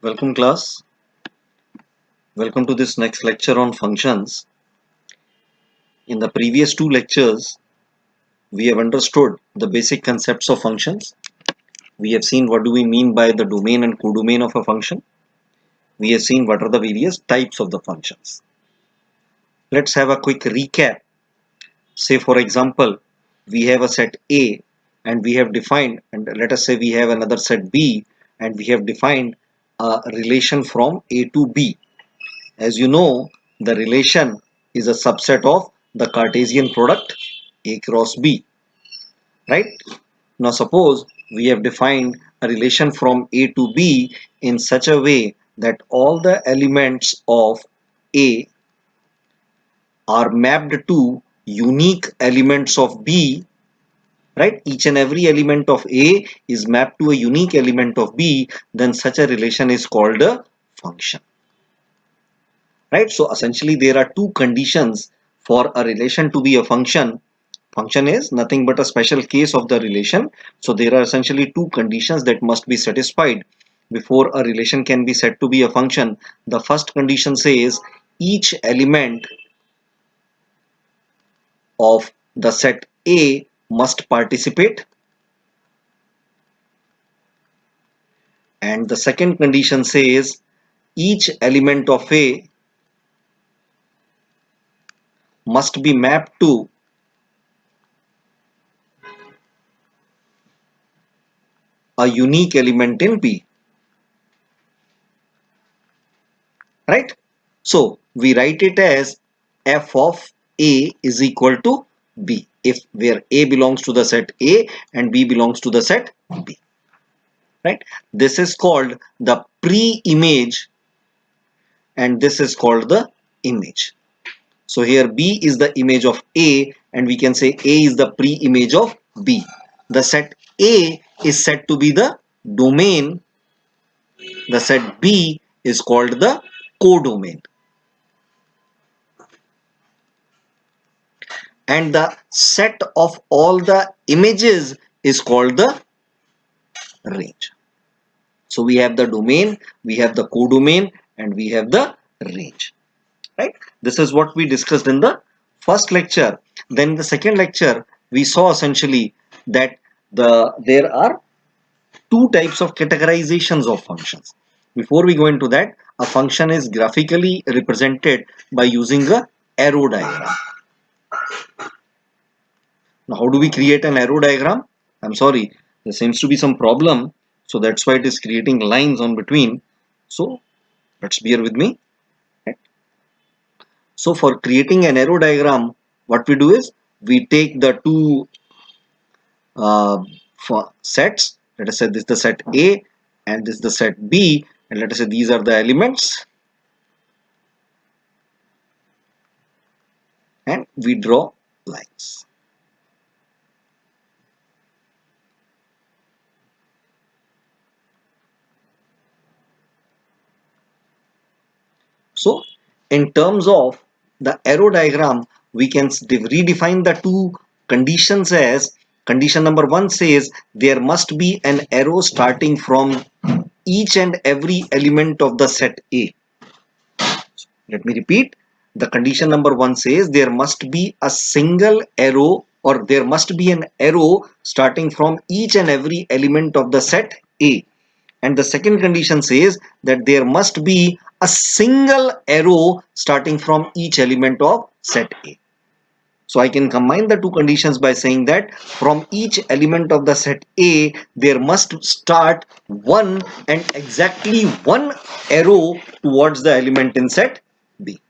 Welcome class. Welcome to this next lecture on functions. In the previous two lectures, we have understood the basic concepts of functions. We have seen what do we mean by the domain and codomain of a function. We have seen what are the various types of the functions. Let's have a quick recap. Say for example, we have a set A and we have defined, and let us say we have another set B and we have defined a relation from A to B. As you know, the relation is a subset of the Cartesian product A cross B, right? Now suppose we have defined a relation from A to B in such a way that all the elements of A are mapped to unique elements of B, right? Each and every element of A is mapped to a unique element of B, then such a relation is called a function. Right, so essentially there are two conditions for a relation to be a function. Function is nothing but a special case of the relation. So there are essentially two conditions that must be satisfied before a relation can be said to be a function. The first condition says each element of the set A must participate, and the second condition says each element of A must be mapped to a unique element in B. Right, so we write it as f of A is equal to B, if where A belongs to the set A and B belongs to the set B. Right, this is called the pre-image and this is called the image. So here B is the image of A and we can say A is the pre-image of B. The set A is said to be the domain, the set B is called the codomain. And the set of all the images is called the range. So we have the domain, we have the codomain, and we have the range. Right? This is what we discussed in the first lecture. Then in the second lecture, we saw essentially that there are two types of categorizations of functions. Before we go into that, a function is graphically represented by using a arrow diagram. Now, how do we create an arrow diagram? I'm sorry, there seems to be some problem. So that's why it is creating lines on between. So let's bear with me. Right? So for creating an arrow diagram, what we do is we take the two sets. Let us say this is the set A and this is the set B. And let us say these are the elements. And we draw lines. So in terms of the arrow diagram, we can redefine the two conditions as condition number one says there must be an arrow starting from each and every element of the set A. Let me repeat. The condition number one says there must be a single arrow or there must be an arrow starting from each and every element of the set A. And the second condition says that there must be a single arrow starting from each element of set A. So I can combine the two conditions by saying that from each element of the set A, there must start one and exactly one arrow towards the element in set B.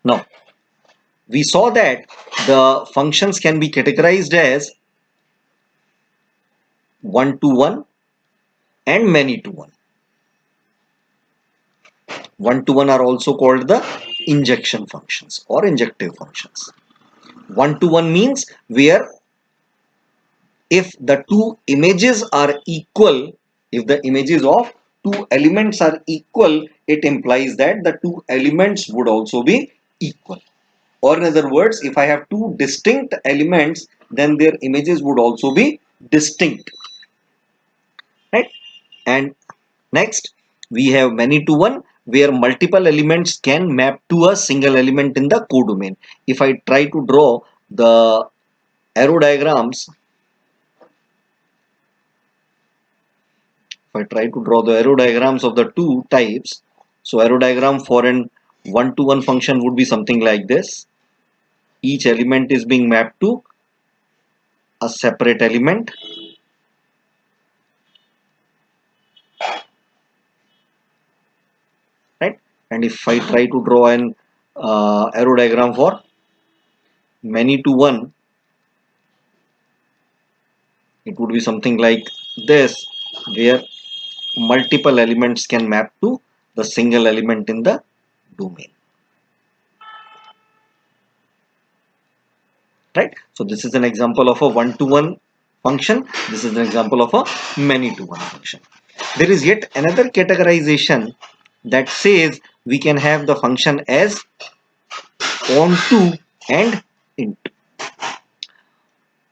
Now, we saw that the functions can be categorized as one-to-one and many-to-one. One-to-one are also called the injection functions or injective functions. One-to-one means where if the two images are equal, if the images of two elements are equal, it implies that the two elements would also be equal. Or in other words, if I have two distinct elements, then their images would also be distinct. Right? And next, we have many to one, where multiple elements can map to a single element in the codomain. If I try to draw the arrow diagrams, of the two types, so arrow diagram for an one-to-one function would be something like this. Each element is being mapped to a separate element, right? And if I try to draw an arrow diagram for many to one, it would be something like this, where multiple elements can map to the single element in the domain, right? So this is an example of a one-to-one function. This is an example of a many-to-one function. There is yet another categorization that says we can have the function as onto and into.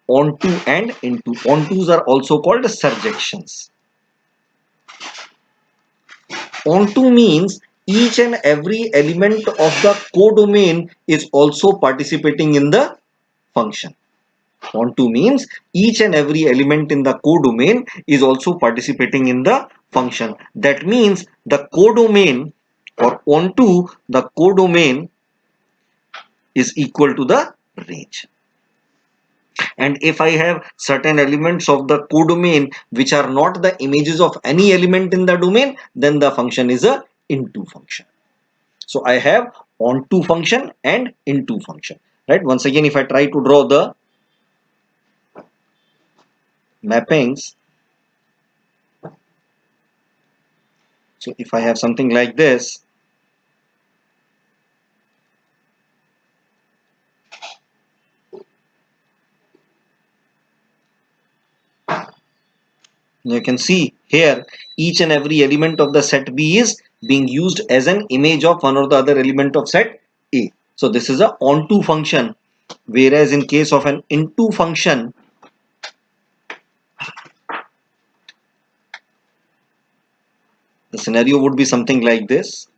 Onto and into. Ontos are also called surjections. Onto means each and every element of the codomain is also participating in the function. Onto means each and every element in the codomain is also participating in the function. That means the codomain, or onto the codomain, is equal to the range. And if I have certain elements of the codomain which are not the images of any element in the domain, then the function is a into function. So I have onto function and into function, right? Once again, if I try to draw the mappings, so if I have something like this, you can see here each and every element of the set B is being used as an image of one or the other element of set A. So this is a onto function, whereas in case of an into function, the scenario would be something like this.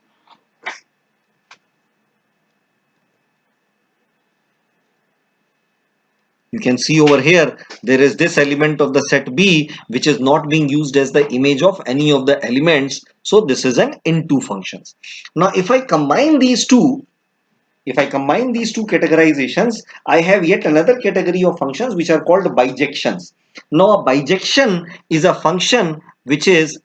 You can see over here there is this element of the set B which is not being used as the image of any of the elements. So this is an into functions. Now if I combine these two, categorizations, I have yet another category of functions which are called bijections. Now a bijection is a function which is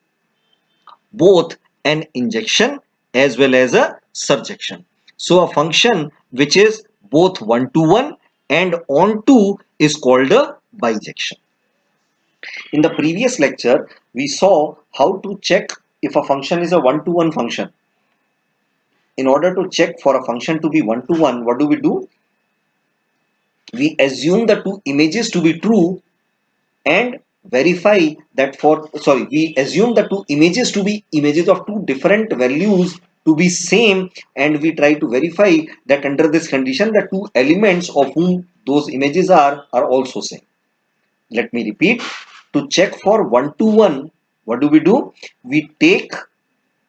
both an injection as well as a surjection. So a function which is both one-to-one and onto is called a bijection. In the previous lecture, we saw how to check if a function is a one-to-one function. In order to check for a function to be one-to-one, what do? We assume the two images to be true and verify that we assume the two images to be images of two different values to be same, and we try to verify that under this condition the two elements of whom those images are also same. Let me repeat. To check for one-to-one, what do? We take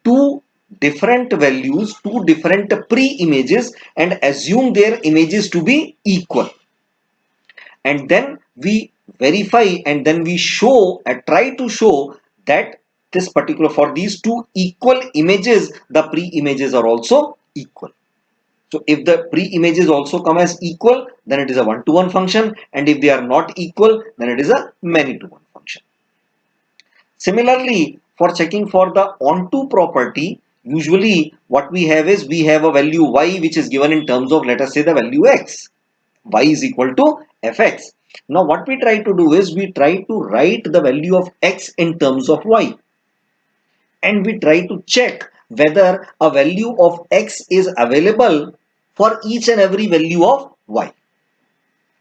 two different values, two different pre-images, and assume their images to be equal. And then we verify, and then we show and try to show that this particular, for these two equal images, the pre-images are also equal. So if the pre-images also come as equal, then it is a one-to-one function, and if they are not equal, then it is a many-to-one function. Similarly, for checking for the onto property, usually what we have is we have a value y which is given in terms of, let us say, the value x. Y is equal to fx. Now what we try to do is we try to write the value of x in terms of y, and we try to check whether a value of x is available for each and every value of y.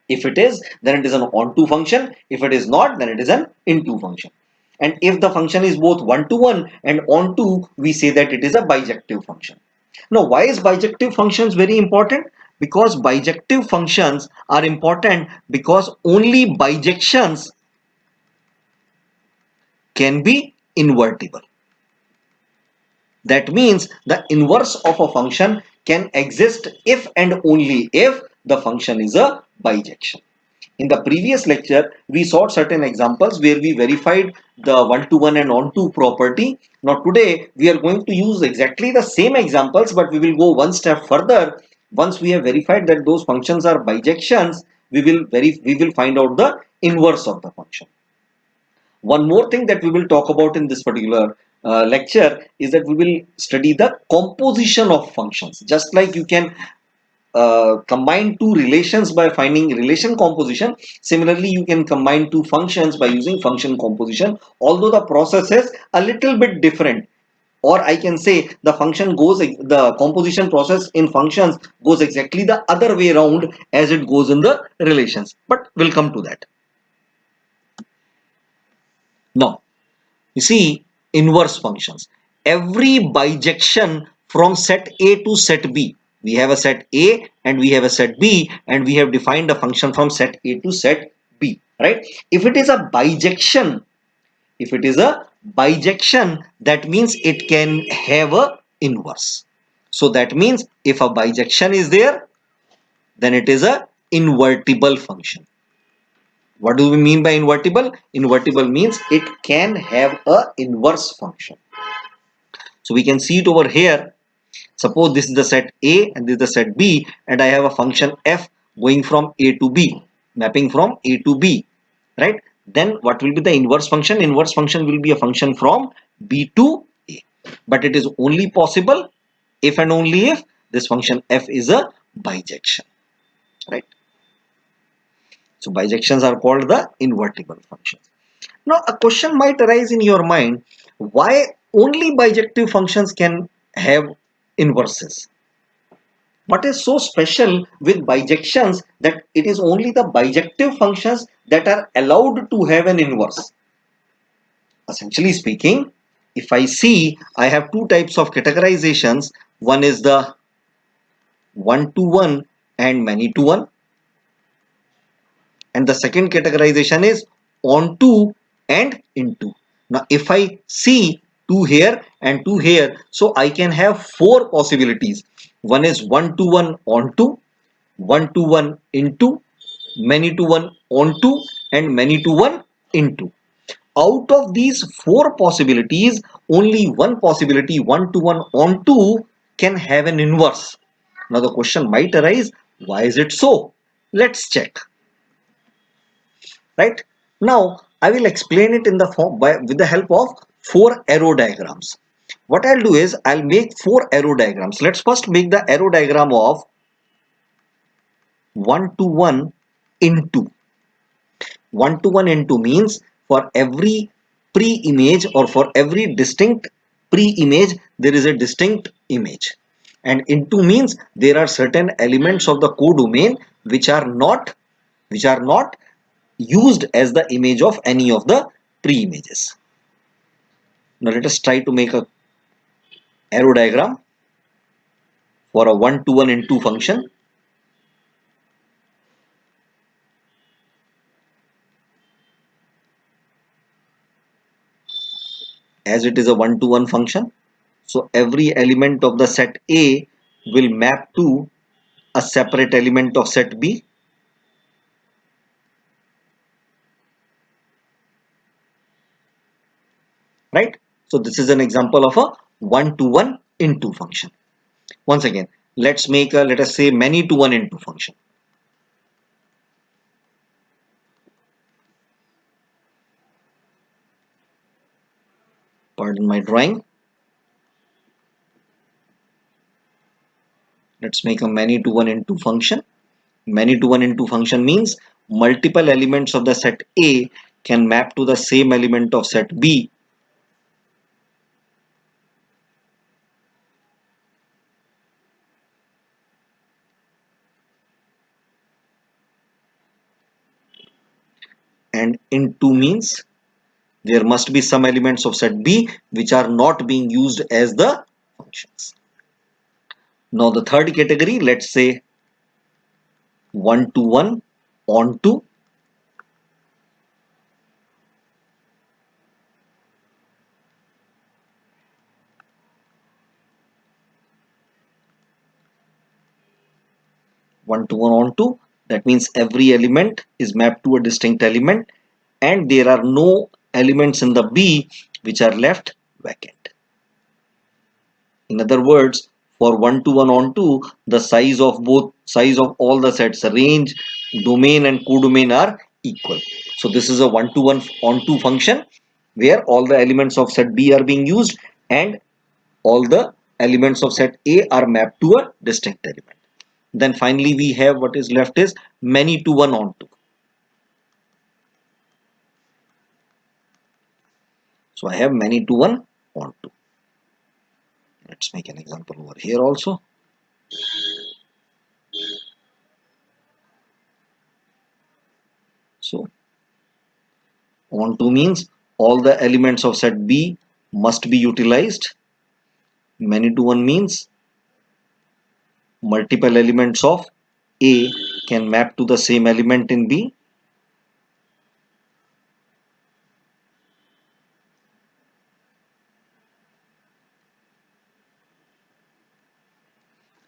If it is, then it is an onto function. If it is not, then it is an into function. And if the function is both one-to-one and onto, we say that it is a bijective function. Now, why is bijective functions very important? Because bijective functions are important because only bijections can be invertible. That means the inverse of a function can exist if and only if the function is a bijection. In the previous lecture, we saw certain examples where we verified the one-to-one and onto property. Now today, we are going to use exactly the same examples, but we will go one step further. Once we have verified that those functions are bijections, we will find out the inverse of the function. One more thing that we will talk about in this particular lecture is that we will study the composition of functions. Just like you can combine two relations by finding relation composition, similarly you can combine two functions by using function composition, although the process is a little bit different. Or I can say the composition process in functions goes exactly the other way around as it goes in the relations, but we'll come to that. Now you see, inverse functions. Every bijection from set A to set B. We have a set A and we have a set B, and we have defined a function from set A to set B, right? If it is a bijection, that means it can have a inverse. So that means if a bijection is there, then it is a invertible function. What do we mean by invertible? Invertible means it can have a inverse function. So we can see it over here. Suppose this is the set A and this is the set B, and I have a function f going from A to B, mapping from A to B, right? Then what will be the inverse function? Inverse function will be a function from B to A. But it is only possible if and only if this function f is a bijection, right? So bijections are called the invertible functions. Now a question might arise in your mind, why only bijective functions can have inverses? What is so special with bijections that it is only the bijective functions that are allowed to have an inverse? Essentially speaking, if I see, I have two types of categorizations. One is the one-to-one and many-to-one, and the second categorization is onto and into. Now if I see two here and two here, so I can have four possibilities. One is one-to-one onto, one-to-one into, many-to-one onto, and many-to-one into. Out of these four possibilities, only one possibility, one-to-one onto, can have an inverse. Now the question might arise, why is it so? Let's check. Right now, I will explain it in the form with the help of four arrow diagrams. What I'll do is I'll make four arrow diagrams. Let's first make the arrow diagram of one-to-one into. One-to-one into means for every pre-image or for every distinct pre-image, there is a distinct image. And into means there are certain elements of the codomain which are not used as the image of any of the pre-images. Now let us try to make a arrow diagram for a one-to-one into function. As it is a one-to-one function, so every element of the set A will map to a separate element of set B. Right? So this is an example of a one-to-one into function. Once again, let's make a, let us say, many-to-one into function. Pardon my drawing. Let's make a many-to-one into function. Many-to-one into function means multiple elements of the set A can map to the same element of set B. And into means there must be some elements of set B which are not being used as the functions. Now the third category, let's say one-to-one onto. 1 to 1 on 2. That means every element is mapped to a distinct element and there are no elements in the B which are left vacant. In other words, for 1 to 1 on 2, the size of all the sets, range, domain and codomain are equal. So this is a 1 to 1 on 2 function where all the elements of set B are being used and all the elements of set A are mapped to a distinct element. Then finally we have what is left is many to 1 on 2. So I have many to 1 on 2. Let's make an example over here also. So on 2 means all the elements of set B must be utilized. Many to 1 means multiple elements of A can map to the same element in B.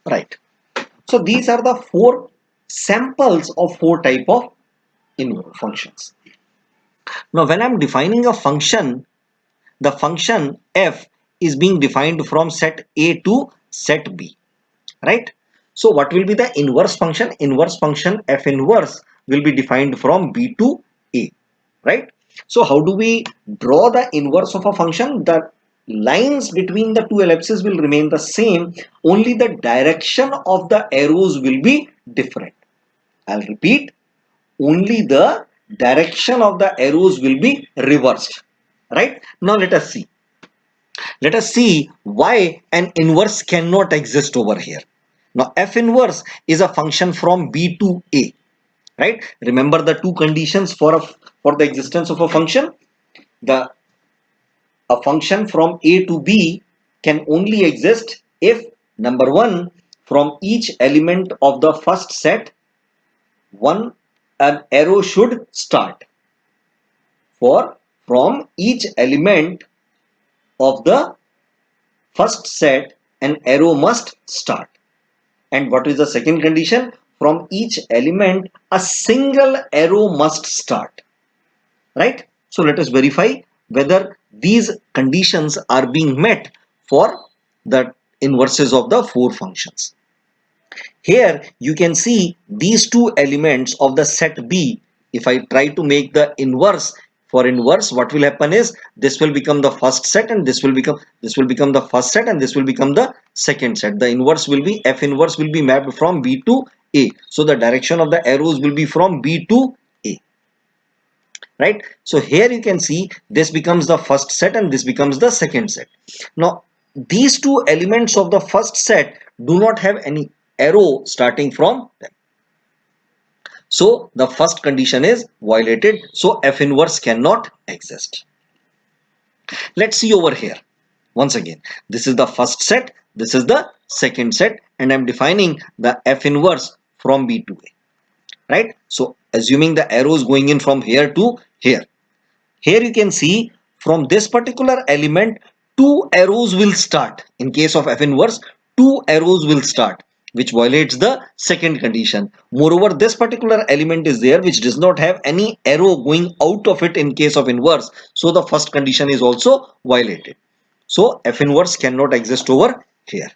Right. So these are the 4 samples of 4 type of inverse functions. Now when I'm defining a function, the function f is being defined from set A to set B, right? So what will be the inverse function? Inverse function f inverse will be defined from B to A, right? So how do we draw the inverse of a function? The lines between the two ellipses will remain the same, only the direction of the arrows will be different. I'll repeat, only the direction of the arrows will be reversed, right? Now let us see why an inverse cannot exist over here. Now f inverse is a function from B to A, right? Remember the two conditions for the existence of a function. A function from A to B can only exist if, number one, from each element of the first set an arrow should start. For from each element of the first set an arrow must start. And what is the second condition? From each element a single arrow must start, right? So let us verify whether these conditions are being met for the inverses of the 4 functions. Here you can see these two elements of the set B. If I try to make the inverse, for inverse, what will happen is this will become the first set and this will become the first set and this will become the second set. The inverse will be f inverse will be mapped from B to A. So the direction of the arrows will be from B to A. Right? So here you can see this becomes the first set and this becomes the second set. Now these two elements of the first set do not have any arrow starting from them. So the first condition is violated. So f inverse cannot exist. Let's see over here. Once again, this is the first set, this is the second set, and I'm defining the f inverse from B to A. Right? So assuming the arrows going in from here to here. Here you can see from this particular element, 2 arrows will start. In case of f inverse, 2 arrows will start, which violates the second condition. Moreover, this particular element is there which does not have any arrow going out of it in case of inverse. So the first condition is also violated. So f inverse cannot exist over here.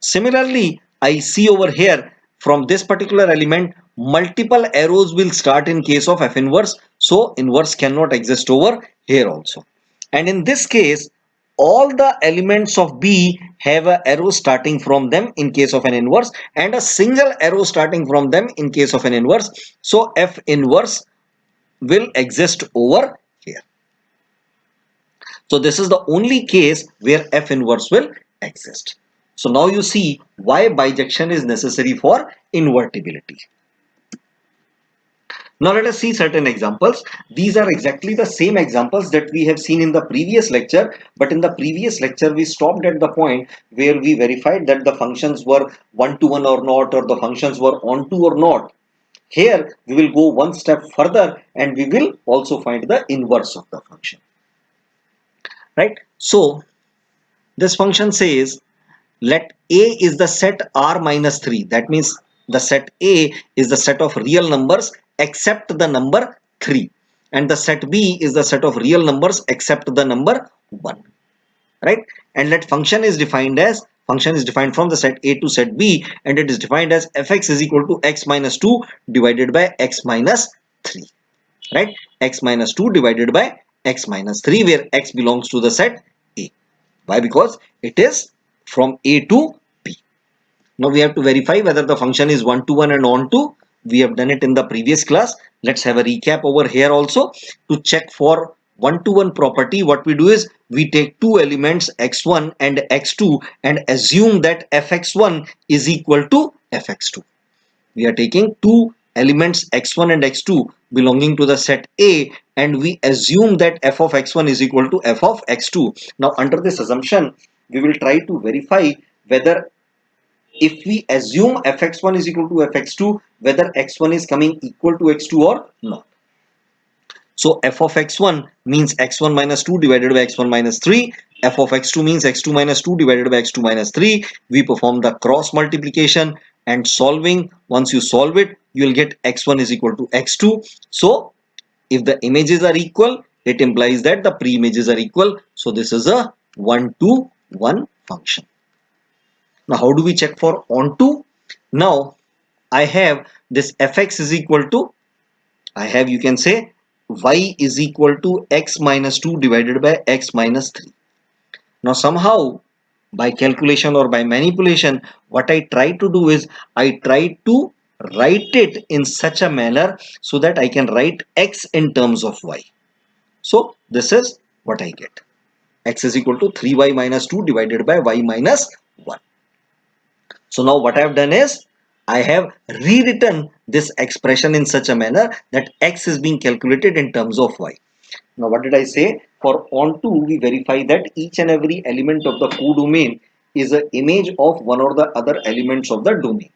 Similarly, I see over here from this particular element multiple arrows will start in case of f inverse. So inverse cannot exist over here also. And in this case, all the elements of B have an arrow starting from them in case of an inverse and a single arrow starting from them in case of an inverse. So f inverse will exist over here. So this is the only case where f inverse will exist. So now you see why bijection is necessary for invertibility. Now let us see certain examples. These are exactly the same examples that we have seen in the previous lecture, but in the previous lecture we stopped at the point where we verified that the functions were 1 to 1 or not, or the functions were on to or not. Here we will go one step further and we will also find the inverse of the function. Right? So this function says let A is the set R minus 3. That means the set A is the set of real numbers except the number 3, and the set B is the set of real numbers except the number 1, right? And that function is defined from the set A to set B, and it is defined as fx is equal to x minus 2 divided by x minus 3, right? X minus 2 divided by x minus 3, where x belongs to the set A. Why? Because it is from A to B. Now we have to verify whether the function is one-to-one and onto. We have done it in the previous class. Let's have a recap over here also. To check for one-to-one property, what we do is we take two elements x1 and x2 and assume that fx1 is equal to fx2. We are taking two elements x1 and x2 belonging to the set A, and we assume that f of x1 is equal to f of x2. Now under this assumption, we will try to verify whether, if we assume fx1 is equal to fx2, whether x1 is coming equal to x2 or not. So f of x1 means x1 minus 2 divided by x1 minus 3. F of x2 means x2 minus 2 divided by x2 minus 3. We perform the cross multiplication and solving. Once you solve it, you will get x1 is equal to x2. So if the images are equal, it implies that the pre-images are equal. So this is a 1-to-1 function. Now how do we check for onto? Now I have this fx is equal to, you can say y is equal to x minus 2 divided by x minus 3. Now somehow by calculation or by manipulation, what I try to do is I try to write it in such a manner so that I can write x in terms of y. So this is what I get. X is equal to 3y minus 2 divided by y minus 1. So now what I have done is I have rewritten this expression in such a manner that x is being calculated in terms of y. Now what did I say? For onto, we verify that each and every element of the codomain is an image of one or the other elements of the domain.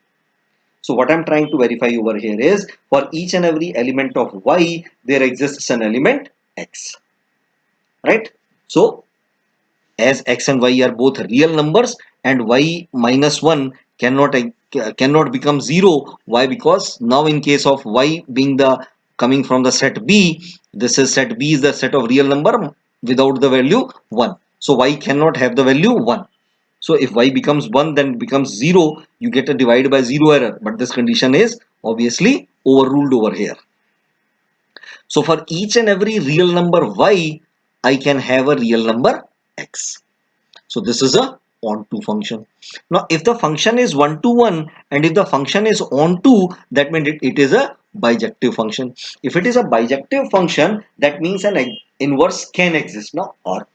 So what I'm trying to verify over here is for each and every element of y, there exists an element x, right? So as x and y are both real numbers and y minus 1 cannot become 0. Why? Because now in case of y being the coming from the set B, this is set B is the set of real number without the value 1. So y cannot have the value 1. So if y becomes 1, then it becomes 0. You get a divide by 0 error. But this condition is obviously overruled over here. So for each and every real number y, I can have a real number x. So this is a onto function. Now if the function is 1-to-1 and if the function is onto, that means it is a bijective function. If it is a bijective function, that means an inverse can exist. Now our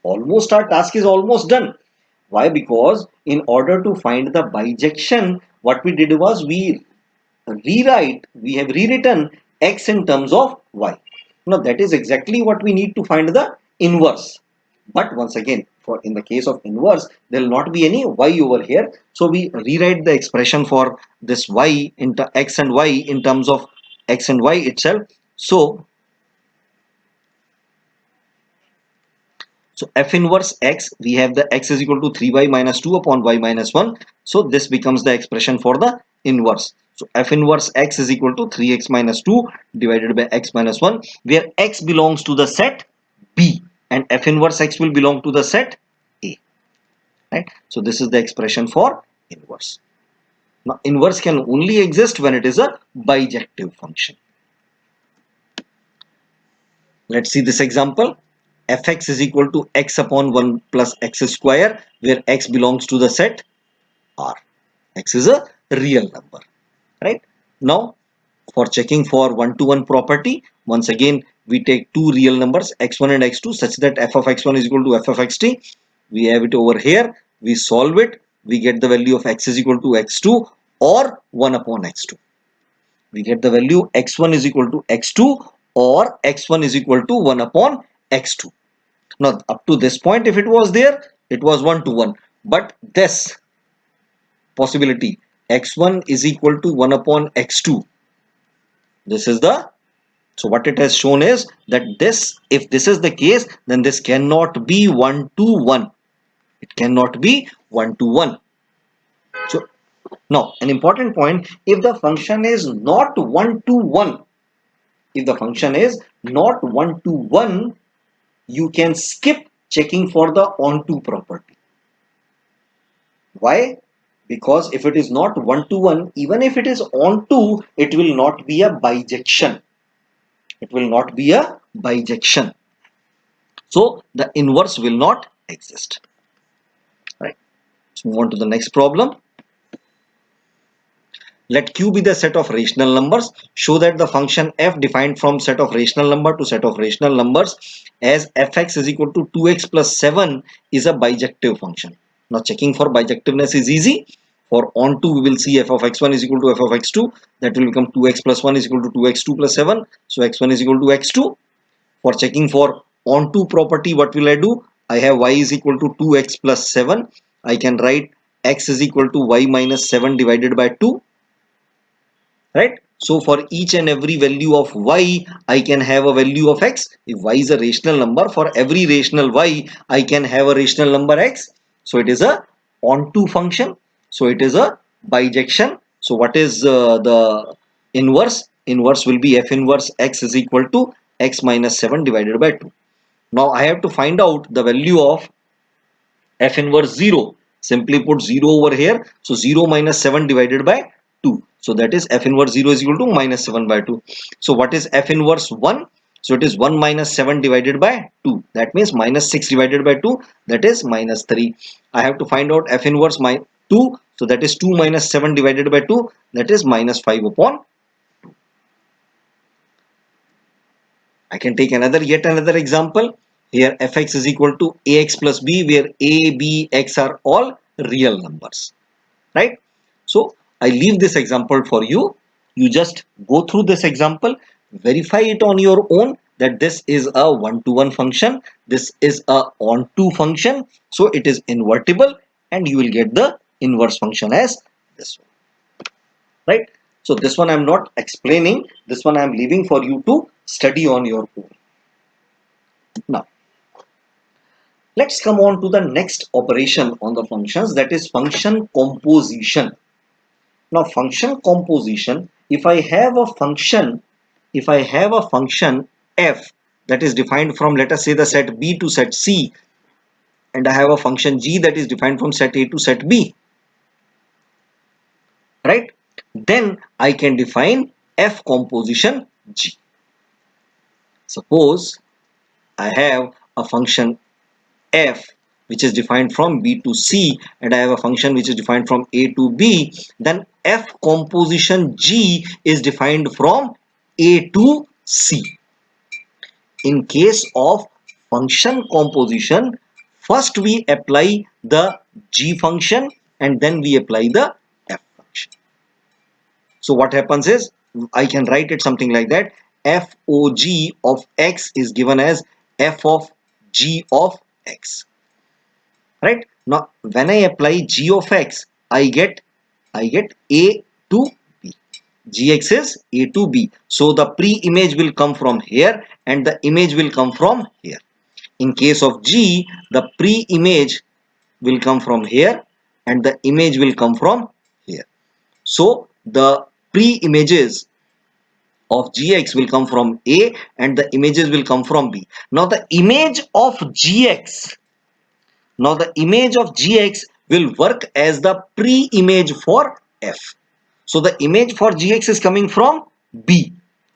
task is almost done. Why? Because in order to find the bijection, what we did was we have rewritten x in terms of y. Now that is exactly what we need to find the inverse. But once again, for in the case of inverse, there will not be any y over here. So we rewrite the expression for this y into x and y in terms of x and y itself. So f inverse x, we have the x is equal to 3y minus 2 upon y minus 1. So this becomes the expression for the inverse. So f inverse x is equal to 3x minus 2 divided by x minus 1, where x belongs to the set B and f inverse x will belong to the set A. Right? So this is the expression for inverse. Now inverse can only exist when it is a bijective function. Let's see this example. Fx is equal to x upon 1 plus x square, where x belongs to the set R. X is a real number, right? Now for checking for 1-to-1 property, once again we take two real numbers x1 and x2 such that f of x1 is equal to f of xt. We have it over here. We solve it. We get the value of x is equal to x2 or 1 upon x2. We get the value x1 is equal to x2 or x1 is equal to 1 upon x2. Now up to this point, if it was there, it was 1-to-1. But this possibility x1 is equal to 1 upon x2, this is the, so what it has shown is that this, if this is the case, then this cannot be 1-to-1. It cannot be 1-to-1. So Now, an important point, if the function is not 1 to 1, if the function is not 1 to 1, you can skip checking for the onto property. Why? Because if it is not 1 to 1, even if it is onto, it will not be a bijection. It will not be a bijection. So the inverse will not exist. Right. Let's move on to the next problem. Let Q be the set of rational numbers. Show that the function f defined from set of rational number to set of rational numbers as fx is equal to 2x plus 7 is a bijective function. Now checking for bijectiveness is easy. For onto we will see f of x1 is equal to f of x2. That will become 2x plus 1 is equal to 2x2 plus 7. So x1 is equal to x2. For checking for onto property, what will I do? I have y is equal to 2x plus 7. I can write x is equal to y minus 7 divided by 2. Right? So for each and every value of y, I can have a value of x. If y is a rational number, for every rational y, I can have a rational number x. So it is a onto function. So it is a bijection. So what is the inverse? Inverse will be f inverse x is equal to x minus 7 divided by 2. Now I have to find out the value of f inverse 0. Simply put 0 over here. So 0 minus 7 divided by 2. So that is f inverse 0 is equal to minus 7 by 2. So what is f inverse 1? So it is 1 minus 7 divided by 2. That means minus 6 divided by 2. That is minus 3. I have to find out f inverse 2. So that is 2 minus 7 divided by 2. That is minus 5 upon. I can take yet another example. Here fx is equal to ax plus b, where a, b, x are all real numbers. Right? So I leave this example for you. You just go through this example, verify it on your own that this is a one-to-one function. This is a onto function. So it is invertible and you will get the inverse function as this one. Right? So this one I am not explaining. This one I am leaving for you to study on your own. Now, let's come on to the next operation on the functions, that is function composition. Now, function composition, if I have a function f that is defined from, let us say, the set B to set C, and I have a function g that is defined from set A to set B, right? Then I can define f composition g. Suppose I have a function f which is defined from B to C, and I have a function which is defined from A to B, then f composition g is defined from A to C. In case of function composition, first we apply the g function and then we apply the f function. So what happens is, I can write it something like that: fog of x is given as f of g of x. Right? Now when I apply g of x, I get a to b. Gx is a to b. So the pre-image will come from here and the image will come from here. In case of g, the pre-image will come from here and the image will come from here. So the pre-images of gx will come from a and the images will come from b. Now the image of gx will work as the pre-image for f. So the image for gx is coming from b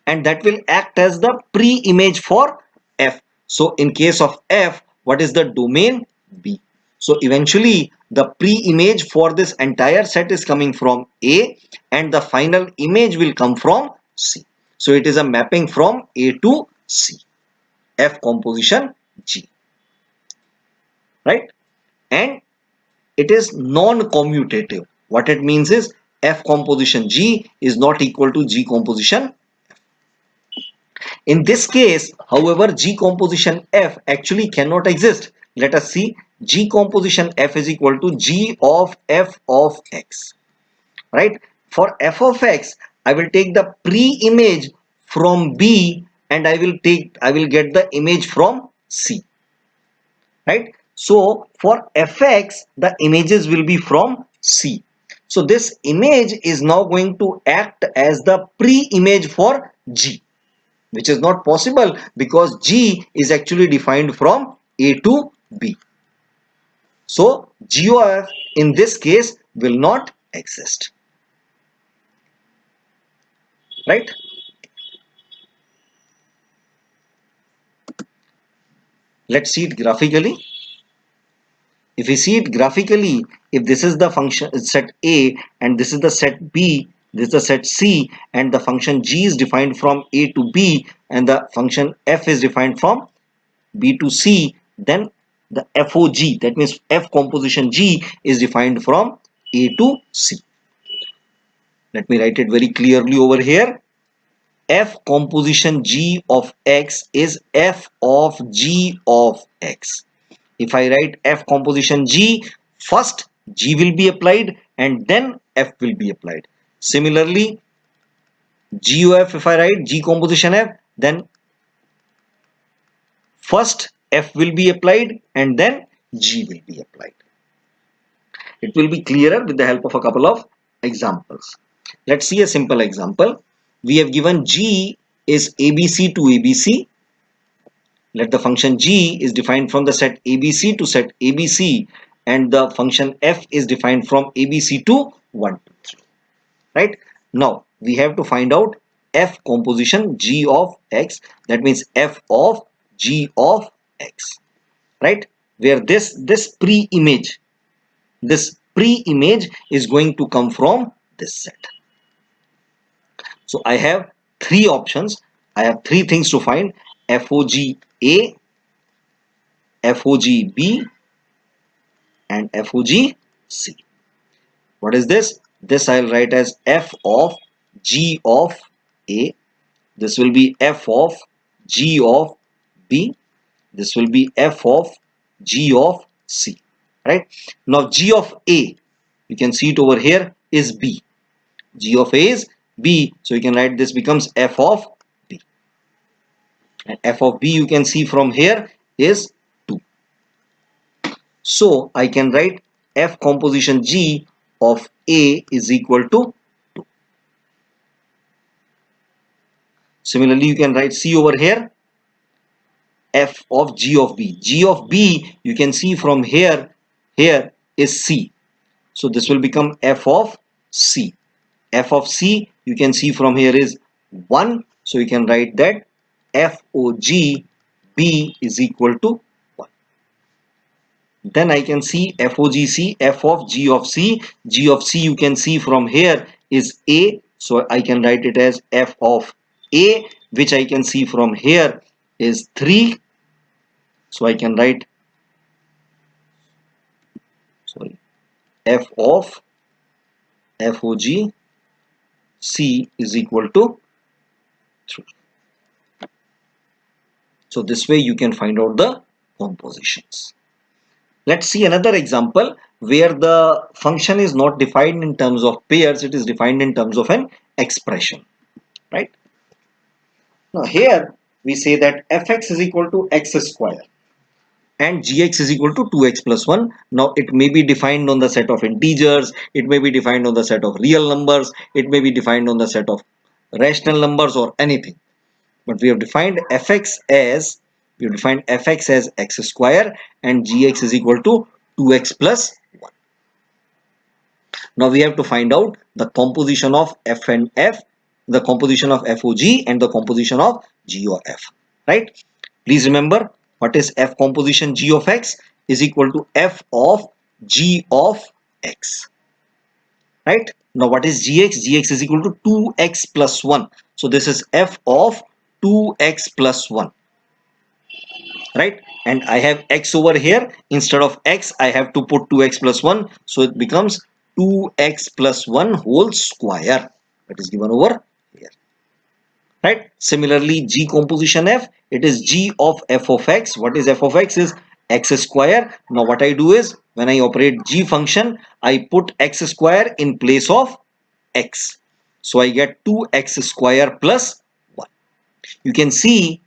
and that will act as the pre-image for f. So in case of f, what is the domain? B. So eventually the pre-image for this entire set is coming from A and the final image will come from C. So it is a mapping from A to C. F composition G. Right? And it is non-commutative. What it means is F composition G is not equal to G composition. In this case, however, G composition F actually cannot exist. Let us see. G composition F is equal to G of f of x. Right? For f of x, I will take the pre-image from B and I will get the image from C. Right? So for fx, the images will be from C. So this image is now going to act as the pre-image for G, which is not possible because G is actually defined from A to B. So G of F in this case will not exist, right? Let's see it graphically. If we see it graphically, if this is the function set A and this is the set B, this is the set C, and the function G is defined from A to B and the function F is defined from B to C, then the FOG, that means F composition G, is defined from A to C. Let me write it very clearly over here. F composition G of X is F of G of X. If I write F composition G, first G will be applied and then F will be applied. Similarly, GOF, if I write G composition F, then first F will be applied and then G will be applied. It will be clearer with the help of a couple of examples. Let's see a simple example. We have given G is ABC to ABC. Let the function G is defined from the set ABC to set ABC and the function F is defined from ABC to 1, 2, 3. Right? Now we have to find out F composition G of X, that means F of G of X, right? Where this pre-image is going to come from this set. So I have three options. I have three things to find: FOG A, FOG B, and FOG C. What is this? This I'll write as F of G of A. This will be F of G of B. This will be F of G of C. Right? Now G of A, you can see it over here, is B. G of A is B. So you can write this becomes F of B. And F of B you can see from here is 2. So I can write F composition G of A is equal to 2. Similarly, you can write C over here, F of G of B. G of B you can see from here is C. So this will become F of C. F of C you can see from here is 1. So you can write that FOG B is equal to 1. Then I can see FOGC, F of G of C. G of C you can see from here is A. So I can write it as F of A, which I can see from here is 3. So I can write F of FOG C is equal to 3. So this way you can find out the compositions. Let's see another example where the function is not defined in terms of pairs, it is defined in terms of an expression, right? Now here we say that fx is equal to x square and gx is equal to 2x plus 1. Now it may be defined on the set of integers, it may be defined on the set of real numbers, it may be defined on the set of rational numbers or anything. But we have defined fx as x square and gx is equal to 2x plus 1. Now we have to find out the composition of f and f, the composition of FOG and the composition of G of F, right? Please remember, what is F composition G of X is equal to F of G of X, right? Now what is Gx? Gx is equal to 2x plus 1. So this is F of 2x plus 1, right? And I have x over here. Instead of x, I have to put 2x plus 1. So it becomes 2x plus 1 whole square. That is given over here, right? Similarly, G composition F, it is G of F of X. What is F of X? Is x square. Now what I do is, when I operate G function, I put x square in place of x. So I get 2x square plus 1. You can see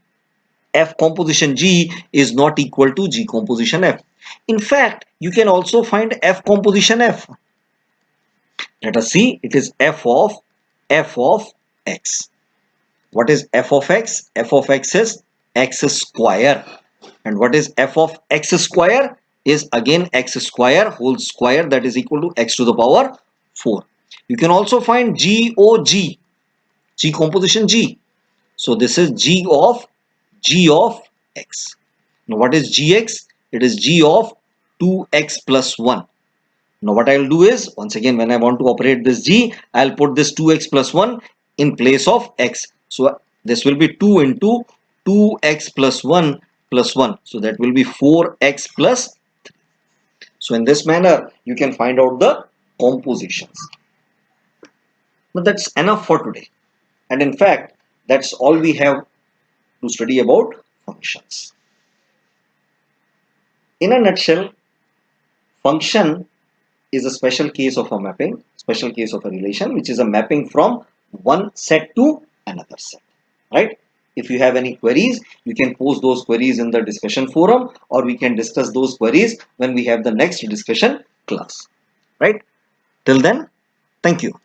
F composition G is not equal to G composition F. In fact, you can also find F composition F. Let us see, it is f of x. What is f of x? F of x is x square. And what is f of x square? Is again x square whole square, that is equal to x to the power 4. You can also find G composition G. So this is g of x. Now what is gx? It is g of 2x plus 1. Now what I'll do is, once again, when I want to operate this g, I'll put this 2x plus 1 in place of x. So this will be 2 into 2x plus 1 plus 1. So that will be 4x plus 3. So in this manner, you can find out the compositions. But that's enough for today. And in fact, that's all we have to study about functions. In a nutshell, function is a special case of a mapping, special case of a relation, which is a mapping from one set to another set, right? If you have any queries, you can post those queries in the discussion forum, or we can discuss those queries when we have the next discussion class, right? Till then, thank you.